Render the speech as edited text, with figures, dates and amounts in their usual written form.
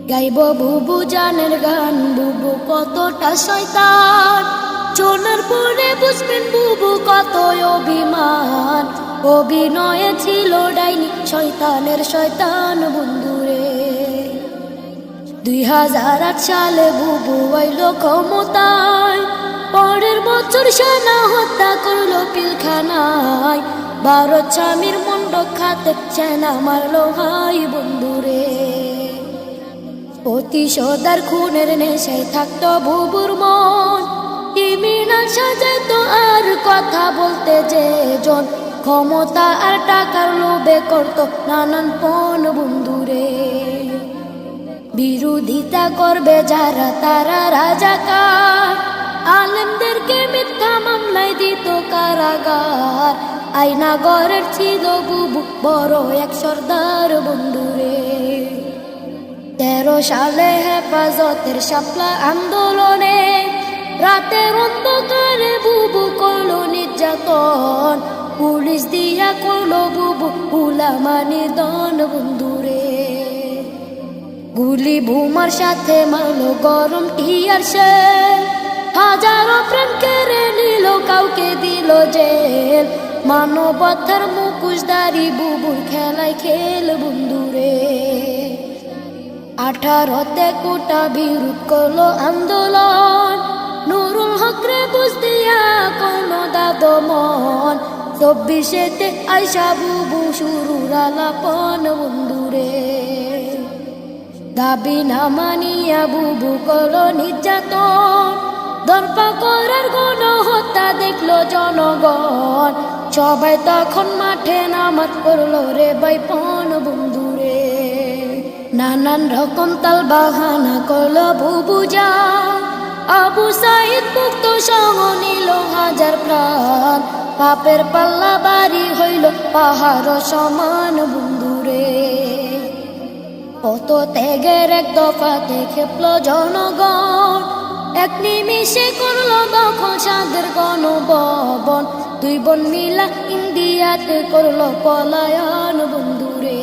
গাইব বুবু জানের গান, বুবু কতটা শয়তান। শোনার পরে বুঝবেন বুবু কত অভিমান। অভিনয়ে ছিল ডাইনি, শয়তানের শয়তান বন্ধুরে। 2008 সালে বুবু আইল ক্ষমতায়। পরের বছর সেনা হত্যা করলো পিলখানায়। ভারত স্বামীর মন রক্ষাতে সেনা মারলো ভাই বন্ধুরে। প্রতিশোধার খুনের নেশায় থাকতো বুবুর মন। ক্রিমিনাল সাজাইতো আর কথা বলতে যে জন। ক্ষমতা আর টাকার লোভে করতো নানান পণ বন্ধুরে। বিরোধিতা করবে যারা তারা রাজাকার। আলেমদেরকে মিথ্যা মামলায় দিত কারাগার। আয়নাগরের ছিল বুবু বড় এক সর্দার বন্ধুরে। 13 সালে হেফাজতের শাপলা আন্দোলনে রাতের অন্ধকারে বুবু করলো নির্যাতন। পুলিশ দিয়া করলো বুবু উলামা নিধন বন্ধুরে। গুলি বোমার সাথে মারলো গরম টিয়ার শেল। হাজারো প্রাণ কেড়ে নিল, কাউকে দিল জেল। মানবতার মুখোশধারী বুবুর খেলায় খেল বন্ধুরে। 18তে কোটা বিরোধ করলো আন্দোলন। নুরুল হক রে বুঝ দিয়া কোনো দাদমন। 24তে আইসা বুবু শুরুর আলাপন বন্ধুরে। দাবি না মানিয়া বুবু করলো নির্যাতন। দরপা করার গণহত্যা দেখলো জনগণ। সবাই তখন মাঠে নামাজ পড়লো রে বাইপন বন্ধুরে। নানান রকম তাল বাহানা করলো বুবু যা। আবু সাইদ মুক্ত সহ নিল হাজার প্রাণ। পাপের পাল্লা বাড়ি হইল পাহাড় সমান বন্ধুরে। কত ত্যাগের এক দফাতে খেপলো জনগণ। এক নিমিষে করলো দখল সাদের গণভবন। 2 বোন মিলা ইন্ডিয়াতে করলো পলায়ন বন্ধুরে।